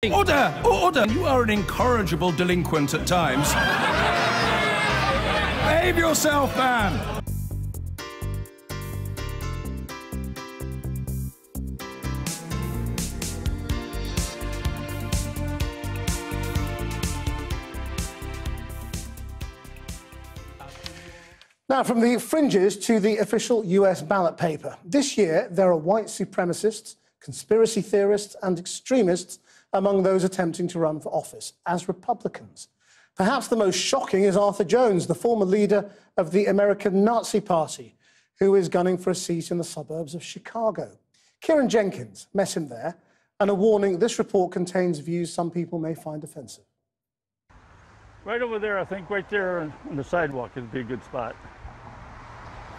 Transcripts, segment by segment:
Order! Order! You are an incorrigible delinquent at times. Behave yourself, man! Now, from the fringes to the official US ballot paper. This year, there are white supremacists, conspiracy theorists and extremists among those attempting to run for office as Republicans. Perhaps the most shocking is Arthur Jones, the former leader of the American Nazi Party, who is gunning for a seat in the suburbs of Chicago. Kieran Jenkins met him there, and a warning: this report contains views some people may find offensive. Right over there, I think right there on the sidewalk would be a good spot.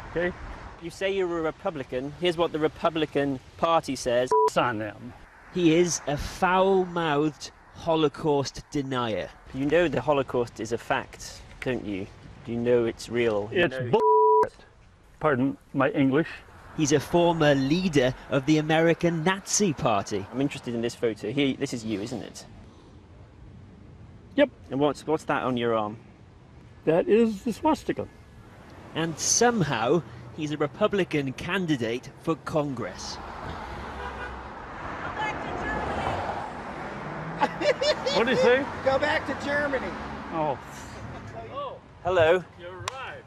Okay? You say you're a Republican. Here's what the Republican Party says. It's on them. He is a foul-mouthed Holocaust denier. You know the Holocaust is a fact, don't you? Do you know it's real? It's bullshit. Pardon my English. He's a former leader of the American Nazi Party. I'm interested in this photo. Here, this is you, isn't it? Yep. And what's that on your arm? That is the swastika. And somehow, he's a Republican candidate for Congress. What did he say? Go back to Germany. Oh. Hello. You're right.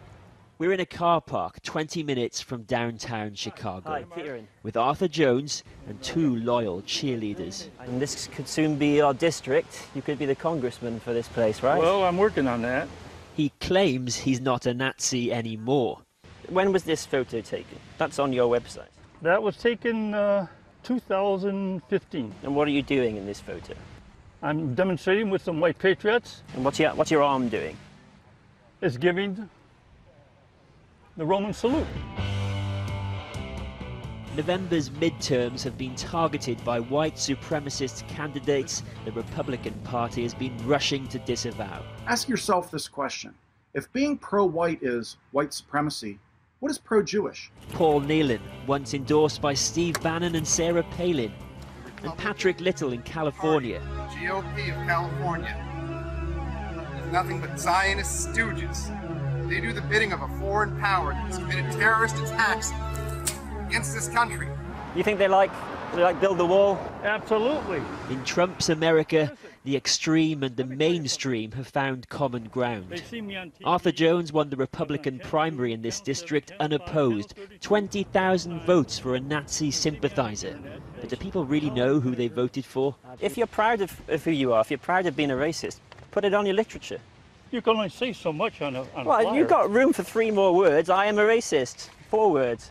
We're in a car park 20 minutes from downtown Chicago. Hi, Kieran. With Arthur Jones and two loyal cheerleaders. And this could soon be our district. You could be the congressman for this place, right? Well, I'm working on that. He claims he's not a Nazi anymore. When was this photo taken? That's on your website. That was taken 2015. And what are you doing in this photo? I'm demonstrating with some white patriots. And what's your arm doing? It's giving the Roman salute. November's midterms have been targeted by white supremacist candidates the Republican Party has been rushing to disavow. Ask yourself this question. If being pro-white is white supremacy, what is pro-Jewish? Paul Nealon, once endorsed by Steve Bannon and Sarah Palin. And Patrick Little in California. GOP of California. There's nothing but Zionist stooges. They do the bidding of a foreign power that has committed terrorist attacks against this country. You think they like build the wall? Absolutely. In Trump's America, the extreme and the mainstream have found common ground. Arthur Jones won the Republican primary in this district unopposed. 20,000 votes for a Nazi sympathizer. But do people really know who they voted for? If you're proud of who you are, if you're proud of being a racist, put it on your literature. You can only say so much on a Well, flyer. you've got room for 3 more words. I am a racist. 4 words.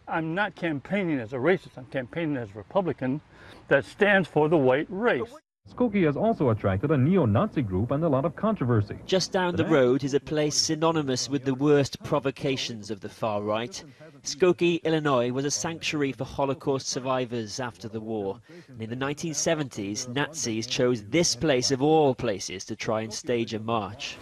I'm not campaigning as a racist. I'm campaigning as a Republican that stands for the white race. Skokie has also attracted a neo-Nazi group and a lot of controversy. Just down the road is a place synonymous with the worst provocations of the far right. Skokie, Illinois was a sanctuary for Holocaust survivors after the war. And in the 1970s, Nazis chose this place of all places to try and stage a march.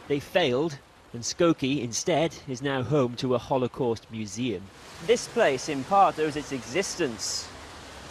They failed, and Skokie, instead, is now home to a Holocaust museum. This place, in part, owes its existence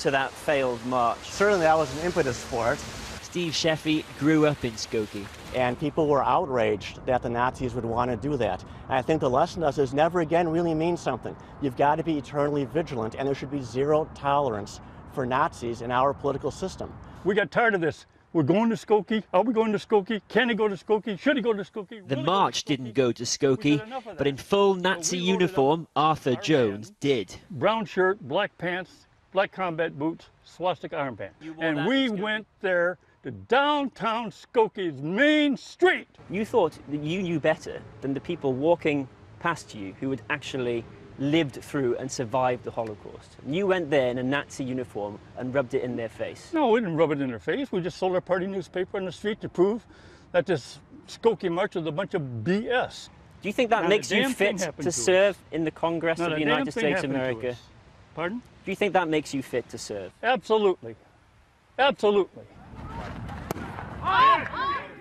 to that failed march. Certainly that was an impetus for it. Steve Sheffy grew up in Skokie. And people were outraged that the Nazis would want to do that. And I think the lesson is never again really means something. You've got to be eternally vigilant, and there should be zero tolerance for Nazis in our political system. We got tired of this. We're going to Skokie. Are we going to Skokie? Can he go to Skokie? Should he go to Skokie? The march didn't go to Skokie, but in full Nazi uniform, Arthur Jones did. Brown shirt, black pants, black combat boots, swastika armband. And we went there to downtown Skokie's main street. You thought that you knew better than the people walking past you who had actually lived through and survived the Holocaust. You went there in a Nazi uniform and rubbed it in their face. No, we didn't rub it in their face. We just sold our party newspaper on the street to prove that this Skokie march was a bunch of BS. Do you think that makes you fit to serve in the Congress of the United States of America? Pardon? Do you think that makes you fit to serve? Absolutely. Absolutely.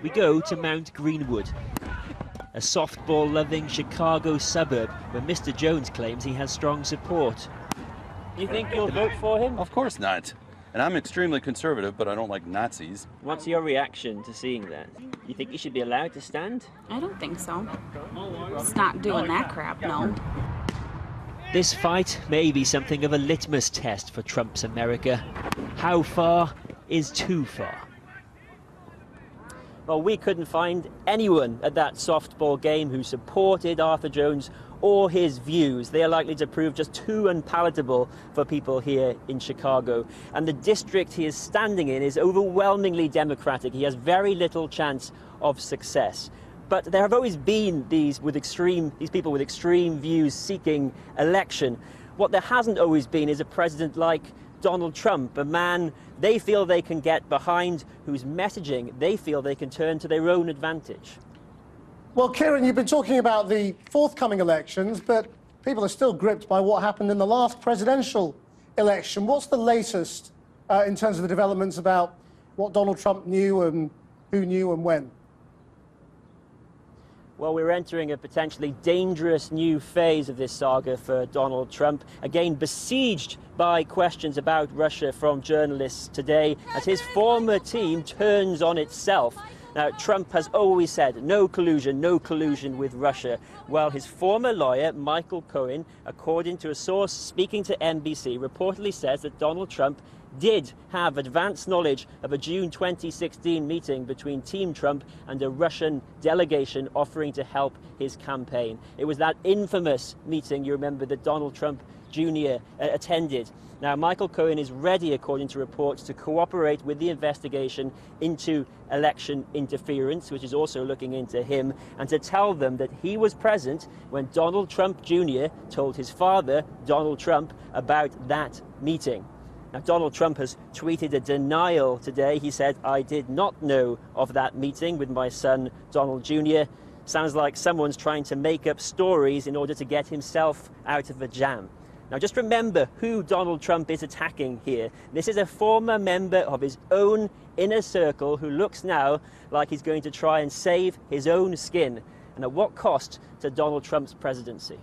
We go to Mount Greenwood, a softball-loving Chicago suburb where Mr. Jones claims he has strong support. You think you'll vote for him? Of course not. And I'm extremely conservative, but I don't like Nazis. What's your reaction to seeing that? You think he should be allowed to stand? I don't think so. It's not doing that crap, no. This fight may be something of a litmus test for Trump's America. How far is too far? Well, we couldn't find anyone at that softball game who supported Arthur Jones or his views. They are likely to prove just too unpalatable for people here in Chicago. And the district he is standing in is overwhelmingly Democratic. He has very little chance of success. But there have always been these people with extreme views seeking election. What there hasn't always been is a president like Donald Trump, a man they feel they can get behind, whose messaging they feel they can turn to their own advantage. Well, Kieran, you've been talking about the forthcoming elections, but people are still gripped by what happened in the last presidential election. What's the latest in terms of the developments about what Donald Trump knew and who knew and when? Well, we're entering a potentially dangerous new phase of this saga for Donald Trump, again besieged by questions about Russia from journalists today as his former team turns on itself. Now, Trump has always said no collusion with Russia. Well, his former lawyer, Michael Cohen, according to a source speaking to NBC, reportedly says that Donald Trump did have advance knowledge of a June 2016 meeting between Team Trump and a Russian delegation offering to help his campaign. It was that infamous meeting, you remember, that Donald Trump Jr. attended. Now, Michael Cohen is ready, according to reports, to cooperate with the investigation into election interference, which is also looking into him, and to tell them that he was present when Donald Trump Jr. told his father, Donald Trump, about that meeting. Now, Donald Trump has tweeted a denial today. He said, "I did not know of that meeting with my son, Donald Jr." Sounds like someone's trying to make up stories in order to get himself out of a jam. Now, just remember who Donald Trump is attacking here. This is a former member of his own inner circle who looks now like he's going to try and save his own skin. And at what cost to Donald Trump's presidency?